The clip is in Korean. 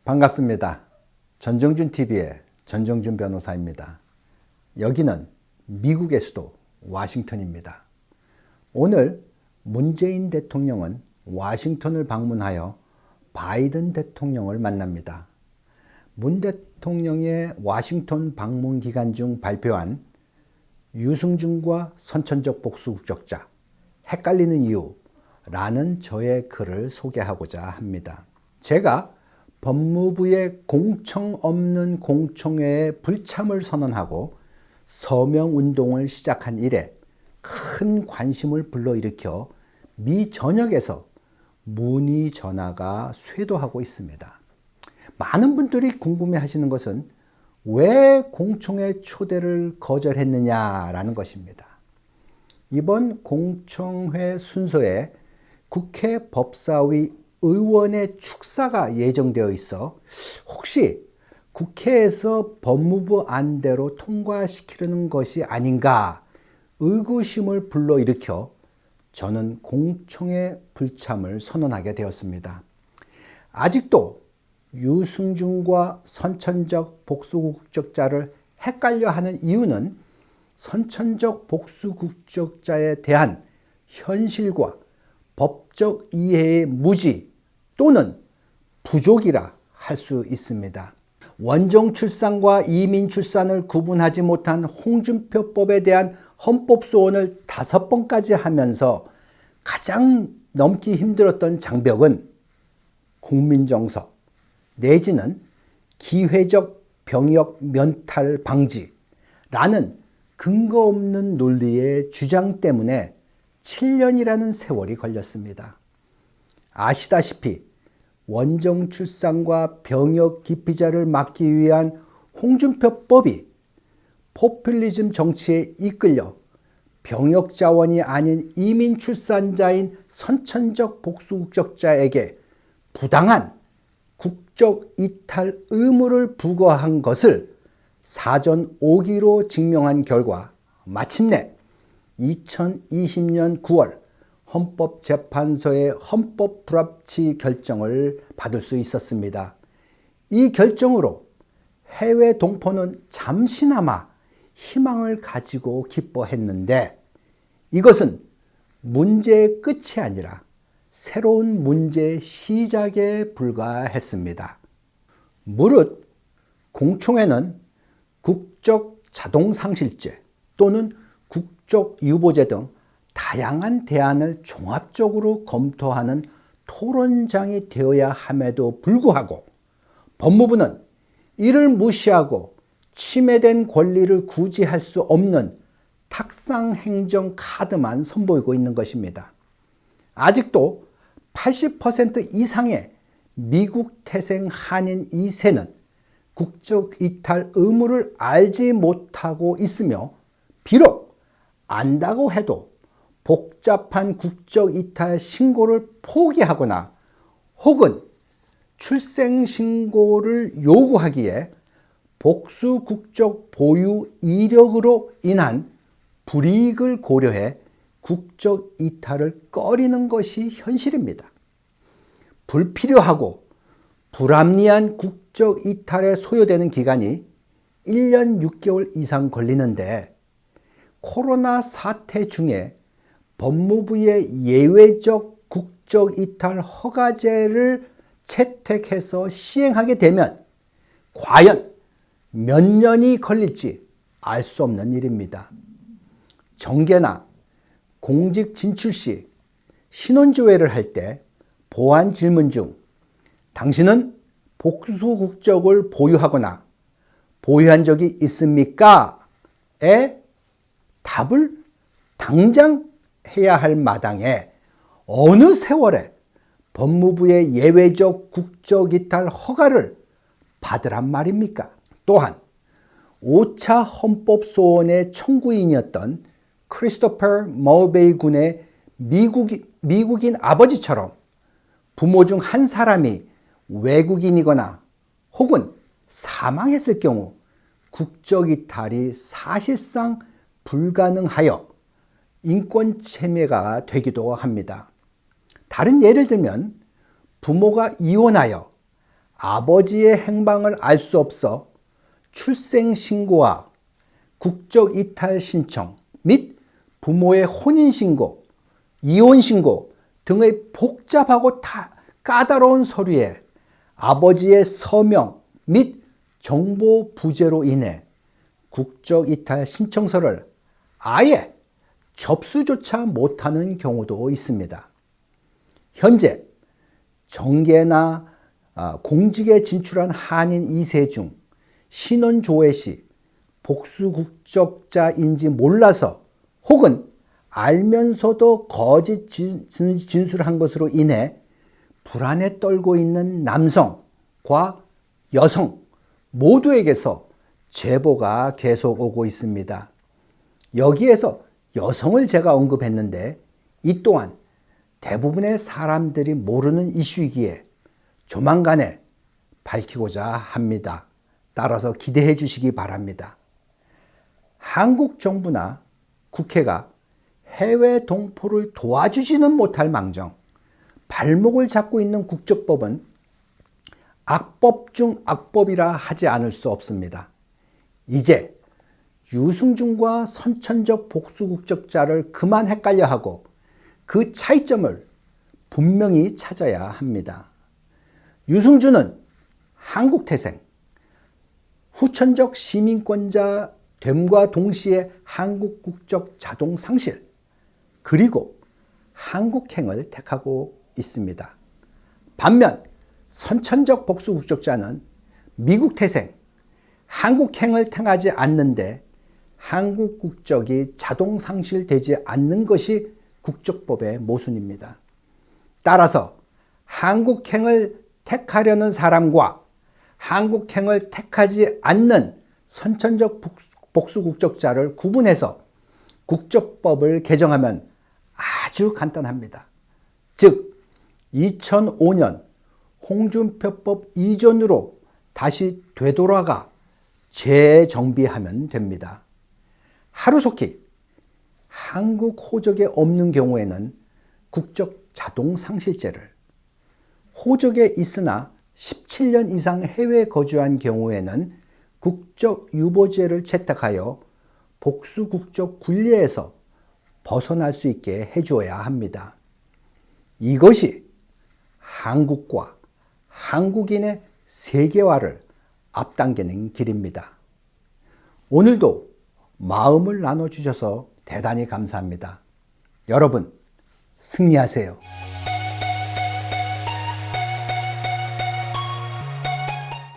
반갑습니다. 전정준TV의 전정준 변호사입니다. 여기는 미국의 수도 워싱턴입니다. 오늘 문재인 대통령은 워싱턴을 방문하여 바이든 대통령을 만납니다. 문 대통령의 워싱턴 방문 기간 중 발표한 유승준과 선천적 복수 국적자, 헷갈리는 이유라는 저의 글을 소개하고자 합니다. 제가 법무부의 공청 없는 공청회에 불참을 선언하고 서명운동을 시작한 이래 큰 관심을 불러일으켜 미 전역에서 문의 전화가 쇄도하고 있습니다. 많은 분들이 궁금해하시는 것은 왜 공청회 초대를 거절했느냐라는 것입니다. 이번 공청회 순서에 국회 법사위 의원의 축사가 예정되어 있어 혹시 국회에서 법무부 안대로 통과시키려는 것이 아닌가 의구심을 불러일으켜 저는 공청회 불참을 선언하게 되었습니다. 아직도 유승준과 선천적 복수 국적자를 헷갈려하는 이유는 선천적 복수 국적자에 대한 현실과 법적 이해의 무지 또는 부족이라 할 수 있습니다. 원정 출산과 이민 출산을 구분하지 못한 홍준표법에 대한 헌법 소원을 5번까지 하면서 가장 넘기 힘들었던 장벽은 국민정서 내지는 기회적 병역 면탈 방지라는 근거 없는 논리의 주장 때문에 7년이라는 세월이 걸렸습니다. 아시다시피 원정 출산과 병역 기피자를 막기 위한 홍준표법이 포퓰리즘 정치에 이끌려 병역 자원이 아닌 이민 출산자인 선천적 복수 국적자에게 부당한 국적 이탈 의무를 부과한 것을 사전 오기로 증명한 결과 마침내 2020년 9월 헌법재판소의 헌법 불합치 결정을 받을 수 있었습니다. 이 결정으로 해외 동포는 잠시나마 희망을 가지고 기뻐했는데 이것은 문제의 끝이 아니라 새로운 문제의 시작에 불과했습니다. 무릇 공청회는 국적 자동상실제 또는 국적 유보제 등 다양한 대안을 종합적으로 검토하는 토론장이 되어야 함에도 불구하고 법무부는 이를 무시하고 침해된 권리를 구제할 수 없는 탁상 행정 카드만 선보이고 있는 것입니다. 아직도 80% 이상의 미국 태생 한인 2세는 국적 이탈 의무를 알지 못하고 있으며 비록 안다고 해도 복잡한 국적 이탈 신고를 포기하거나 혹은 출생 신고를 요구하기에 복수 국적 보유 이력으로 인한 불이익을 고려해 국적 이탈을 꺼리는 것이 현실입니다. 불필요하고 불합리한 국적 이탈에 소요되는 기간이 1년 6개월 이상 걸리는데 코로나 사태 중에 법무부의 예외적 국적 이탈 허가제를 채택해서 시행하게 되면 과연 몇 년이 걸릴지 알 수 없는 일입니다. 정계나 공직 진출 시 신원조회를 할 때 보안 질문 중 당신은 복수 국적을 보유하거나 보유한 적이 있습니까? 에 답을 당장 해야 할 마당에 어느 세월에 법무부의 예외적 국적 이탈 허가를 받으란 말입니까? 또한 5차 헌법소원의 청구인이었던 크리스토퍼 머베이 군의 미국인 아버지처럼 부모 중 한 사람이 외국인이거나 혹은 사망했을 경우 국적 이탈이 사실상 불가능하여 인권 침해가 되기도 합니다. 다른 예를 들면 부모가 이혼하여 아버지의 행방을 알 수 없어 출생신고와 국적이탈 신청 및 부모의 혼인신고, 이혼신고 등의 복잡하고 까다로운 서류에 아버지의 서명 및 정보 부재로 인해 국적이탈 신청서를 아예 접수조차 못하는 경우도 있습니다. 현재 정계나 공직에 진출한 한인 2세 중 신원 조회 시 복수 국적자인지 몰라서 혹은 알면서도 거짓 진술한 것으로 인해 불안에 떨고 있는 남성과 여성 모두에게서 제보가 계속 오고 있습니다. 여기에서 여성을 제가 언급했는데 이 또한 대부분의 사람들이 모르는 이슈이기에 조만간에 밝히고자 합니다. 따라서 기대해 주시기 바랍니다. 한국 정부나 국회가 해외 동포를 도와주지는 못할 망정 발목을 잡고 있는 국적법은 악법 중 악법이라 하지 않을 수 없습니다. 이제 유승준과 선천적 복수 국적자를 그만 헷갈려하고 그 차이점을 분명히 찾아야 합니다. 유승준은 한국 태생, 후천적 시민권자 됨과 동시에 한국 국적 자동 상실, 그리고 한국행을 택하고 있습니다. 반면 선천적 복수 국적자는 미국 태생, 한국행을 택하지 않는데 한국 국적이 자동 상실되지 않는 것이 국적법의 모순입니다. 따라서 한국행을 택하려는 사람과 한국행을 택하지 않는 선천적 복수 국적자를 구분해서 국적법을 개정하면 아주 간단합니다. 즉 2005년 홍준표법 이전으로 다시 되돌아가 재정비하면 됩니다. 하루속히 한국 호적에 없는 경우에는 국적 자동 상실제를, 호적에 있으나 17년 이상 해외에 거주한 경우에는 국적 유보제를 채택하여 복수 국적 굴레에서 벗어날 수 있게 해주어야 합니다. 이것이 한국과 한국인의 세계화를 앞당기는 길입니다. 오늘도 마음을 나눠주셔서 대단히 감사합니다. 여러분, 승리하세요.